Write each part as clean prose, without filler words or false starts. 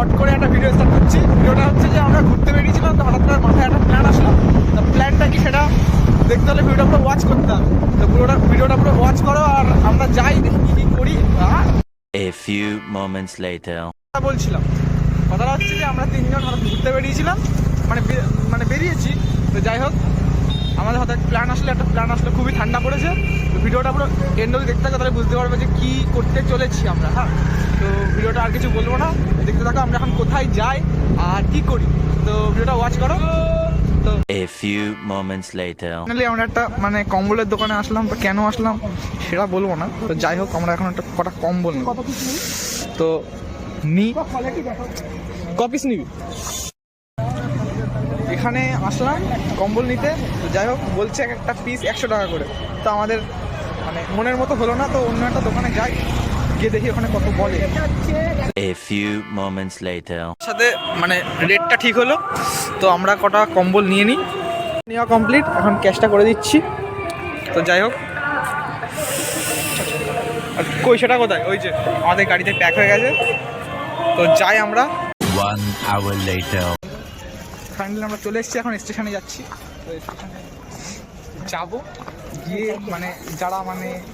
Short করে একটা video start করছি। ভিডিওটা হচ্ছে যে আমরা ঘুরতে বেরিয়েছিলাম, তো হঠাৎ করে মাথায় একটা প্ল্যান আসলো। তো প্ল্যানটা কি সেটা দেখতে হলে ভিডিওটা পুরো ওয়াচ করতে হবে। তো ভিডিওটা পুরো ওয়াচ করো আর আমরা যাই দেখি কী করি। A few moments later. বলছিলাম কথাটা হচ্ছে যে আমরা তিনজন হঠাৎ ঘুরতে বেরিয়েছিলাম, মানে বেরিয়েছি। তো যাই হোক, আমাদের হাতে একটা প্ল্যান আসলো, খুবই ঠান্ডা পড়েছে। তো ভিডিওটা পুরো এন্ড অবধি দেখতে থাকো, তাহলে বুঝতে পারবে যে কী করতে চলেছি আমরা। হ্যাঁ, তো ভিডিওটা আর কিছু বলবো না, দেখতে থাকো আমরা এখন কোথায় যাই আর কি করি। তো ভিডিওটা ওয়াচ করো। তো A few moments later. Finally আমরা একটা কম্বলের দোকানে আসলাম। তো কেন আসলাম সেটা বলবো না। তো যাই হোক, আমরা এখন একটা কটা কম্বল নেব। তো কপিস নিবি এখানে আসলাম কম্বল নিতে। তো যাই হোক, বলছে একটা পিস 100 টাকা করে। তো আমাদের মনের মতো হলো না, তো অন্য একটা দোকানে যাই, গিয়ে দেখি ওখানে কত বলে। A few moments later. সাথে রেটটা ঠিক হলো। তো আমরা কটা কম্বল নিয়ে নিই, নেওয়া কমপ্লিট। এখন ক্যাশটা করে দিচ্ছি। তো যাই হোক, আর পয়সাটা কোথায়? ওই যে আমাদের গাড়িতে প্যাক হয়ে গেছে। তো যাই আমরা। 1 hour later. ফাইনালি আমরা চলে এসেছি, এখন স্টেশনে যাচ্ছি। তো স্টেশনে যাবো, গিয়ে যারা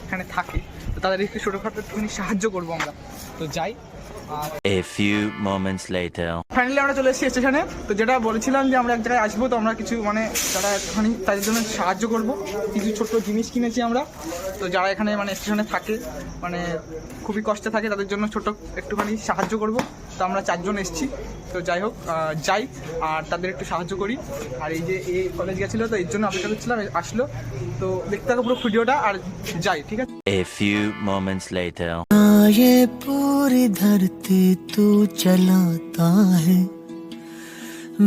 এখানে থাকে তো তাদের একটু ছোটোখাটো একটুখানি সাহায্য করবো আমরা। তো যাই। A few moments later. Finally আমরা চলে এসেছি স্টেশনে। তো যেটা বলেছিলাম যে আমরা এক জায়গায় আসবো, তো আমরা কিছু যারা একটুখানি তাদের জন্য সাহায্য করব। কিছু ছোট্ট জিনিস কিনেছি আমরা। তো যারা এখানে স্টেশনে থাকে, খুবই কষ্টে থাকে, তাদের জন্য ছোট একটুখানি সাহায্য করব। তো আমরা 4 জন এসেছি। তো যাই হোক, যাই আর তাদের একটু সাহায্য করি। আর এই যে এই কলেজ গেছিলো, তো এর জন্য অপেক্ষা করছিলাম, আসলো। তো দেখতে থাকো পুরো ভিডিওটা আর যাই, ঠিক আছে? A few moments later. ये पूरी धरती तू चलाता है,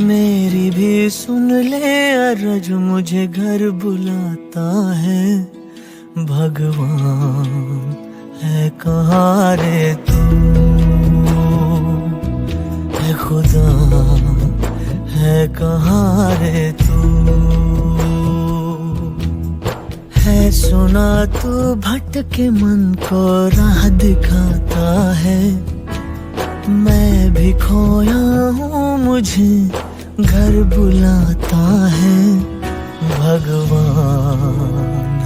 मेरी भी सुन ले अरज मुझे घर बुलाता है। भगवान है कहाँ रे तू, है खुदा है कहाँ रे तू, है सुना तू भटके मन को राह दिखाता है। मैं भी खोया हूँ मुझे घर बुलाता है। भगवान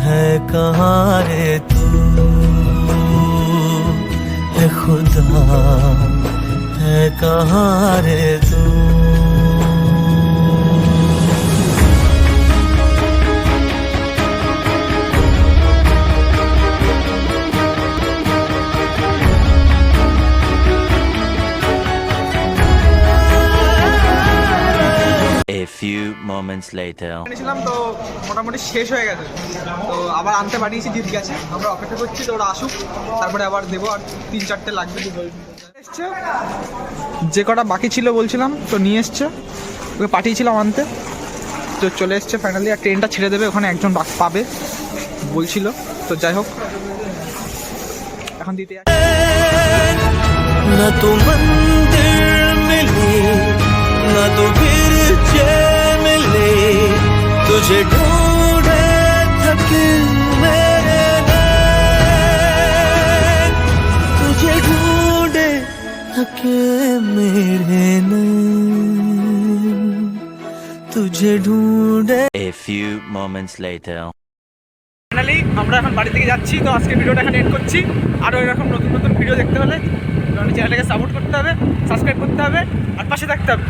है कहाँ रे तू, है खुदा है कहाँ रे तू। A few moments later. এনেছিলাম তো মোটামুটি শেষ হয়ে গেছে। তো আবার আনতে পাঠিয়েছি, জিত গেছে। আমরা অপেক্ষা করছি তো ওরা আসুক, তারপরে আবার দেবো। আর 3-4টে লাগবে। এসছে যে কটা বাকি ছিল বলছিলাম, তো নিয়ে এসছে, ওকে পাঠিয়েছিলাম আনতে। তো চলে এসছে ফাইনালি। আর ট্রেনটা ছেড়ে দেবে, ওখানে একজন পাবে বলছিল। তো যাই হোক, এখন দিতে न तो मंदिर मिले न तो गिरजे मिले, तुझे ढूंढे थके मेरे नैन, तुझे ढूंढे थके मेरे नैन, तुझे ढूंढे। A few moments later. Finally আমরা এখন বাড়ি থেকে যাচ্ছি। তো আজকে ভিডিওটা এখানে এড করছি। আরও এরকম নতুন নতুন ভিডিও দেখতে হলে চ্যানেলটাকে সাপোর্ট করতে হবে, সাবস্ক্রাইব করতে হবে আর পাশে থাকতে হবে।